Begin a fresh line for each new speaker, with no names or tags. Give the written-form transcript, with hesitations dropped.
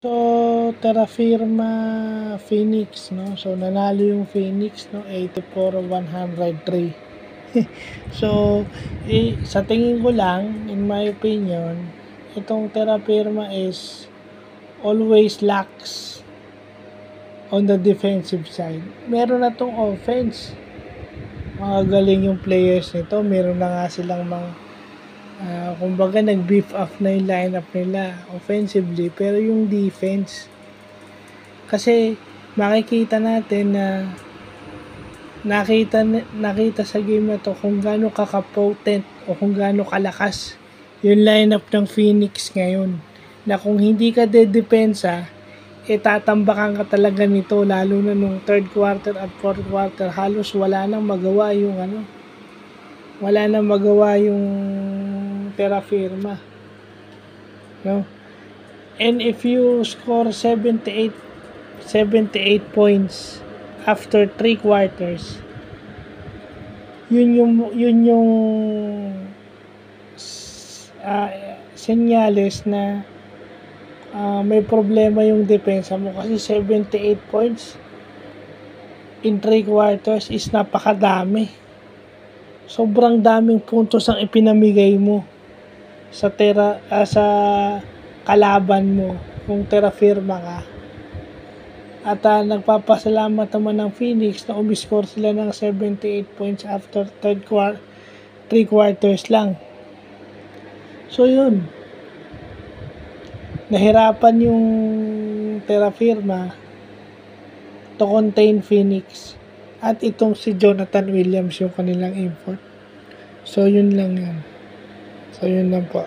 So, Terra Firma Phoenix, no? So, nanalo yung Phoenix, no? 84-103. So, sa tingin ko lang, in my opinion, itong Terra Firma is always lacks on the defensive side. Meron na tong offense. Mga galing yung players nito. Meron na nga silang mga kumbaga nag-beef up na yung lineup nila offensively, pero yung defense kasi makikita natin na nakita sa game na to kung gaano kaka-potent o kung gaano kalakas yung lineup ng Phoenix ngayon, na kung hindi ka dedepensa tatambakan ka talaga nito, lalo na nung third quarter at fourth quarter. Halos wala nang magawa yung Terra Firma, no? And if you score 78 points after 3 quarters, yun yung senyales na may problema yung depensa mo, kasi 78 points in 3 quarters is napakadami. Sobrang daming puntos ang ipinamigay mo sa kalaban mo kung Terra Firma ka. At nagpapasalamat naman ng Phoenix na umiscore sila ng 78 points after 3 quarters lang. So yun, nahirapan yung Terra Firma to contain Phoenix, at itong si Jonathan Williams yung kanilang import. So yun lang yan. So yun lang po.